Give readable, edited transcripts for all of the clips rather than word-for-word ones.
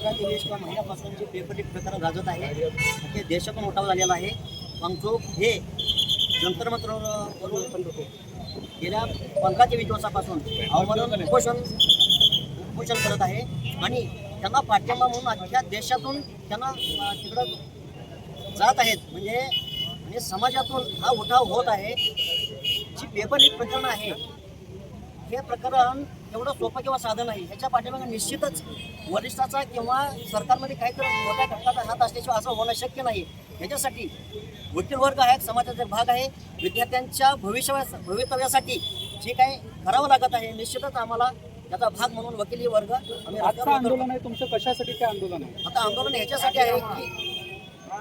पंधरा ते 20 महिन्यापासून जे पेपर लीक प्रकार गाजत आहे ते देशातून उठाव झालेला आहे. वांगचूक हे जंतर मंतरवरून गेल्या 15 ते 20 वर्षापासून आमरण उपोषण करत आहे आणि त्यांना पाठिंबा म्हणून अख्ख्या देशातून त्यांना तिकडं जात आहेत. म्हणजे समाजातून हा उठाव होत आहे. जी पेपर लीक प्रकरण आहे हे प्रकरण एवढं सोपं किंवा साधं नाही. ह्याच्या पाठीमागे निश्चितच वरिष्ठाचा किंवा सरकारमध्ये काहीतरी मोठ्या घटकाचा हात असल्याशिवाय असं होणं शक्य नाही. ह्याच्यासाठी वकील वर्ग आहे, समाजाचा भाग आहे, विद्यार्थ्यांच्या भवितव्यासाठी जे काही करावं लागत आहे निश्चितच आम्हाला त्याचा भाग म्हणून वकिली वर्ग आम्ही आंदोलन आहे तुमचं. कशासाठी ते आंदोलन आहे? आता आंदोलन ह्याच्यासाठी आहे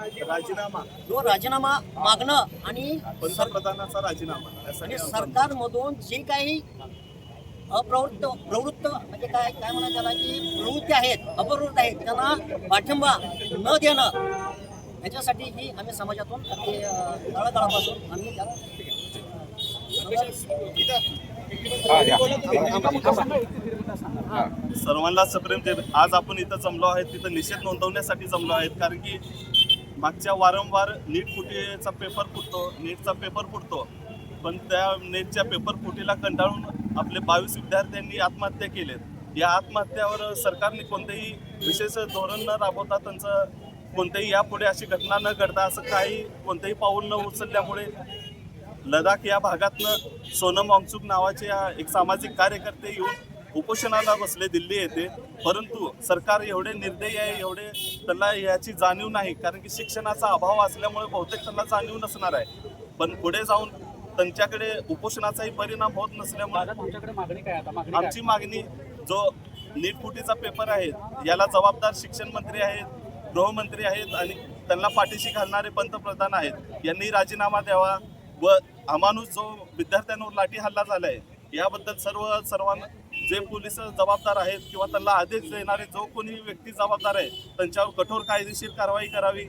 की राजीनामा मागणं आणि पंतप्रधानाचा राजीनामा आणि सरकारमधून जे काही प्रवृत्त म्हणजे काय म्हणा त्याला की प्रवृत्ती आहेत, अपप्रवृत्त आहेत, त्यांना पाठिंबा न देणं ह्याच्यासाठी ही आम्ही समाजातून तळागाळापासून आम्ही त्याला सर्वांना सप्रेम ते आज आपण इथं जमलो आहे तिथं निषेध नोंदवण्यासाठी जमलो आहेत. कारण की मागच्या वारंवार नीट फुटीचा पेपर फुटतो, नीटचा पेपर फुटतो, पण त्या नीटच्या पेपर फुटीला कंटाळून आपले 22 विद्यार्थ्यांनी आत्महत्या केलेत. या आत्महत्यावर सरकारने कोणतेही विशेष धोरण न राबवता त्यांचं कोणतेही यापुढे अशी घटना न घडता असं काही कोणतेही पाऊल न उचलल्यामुळे लडाख या भागातनं सोनम वांगचूक नावाचे एक सामाजिक कार्यकर्ते येऊन उपोषणाला बसले दिल्ली येथे. परंतु सरकार एवढे निर्दयी आहे, एवढे त्यांना याची जाणीव नाही. कारण की शिक्षणाचा अभाव असल्यामुळे बहुतेक त्यांना जाणीव नसणार आहे. पण पुढे जाऊन त्यांच्याकडे उपोषणाचाही परिणाम होत नसल्यामुळे आमची मागणी जो नीट फुटीचा पेपर आहे याला जबाबदार शिक्षण मंत्री आहेत, गृहमंत्री आहेत आणि त्यांना पाठीशी घालणारे पंतप्रधान आहेत. यांनी राजीनामा द्यावा व अमानुष जो विद्यार्थ्यांवर लाठी हल्ला झालाय याबद्दल सर्वांना जे पोलीस जबाबदार आहेत किंवा त्यांना आदेश देणारे जो कोणी व्यक्ती जबाबदार आहे त्यांच्यावर कठोर कायदेशीर कारवाई करावी.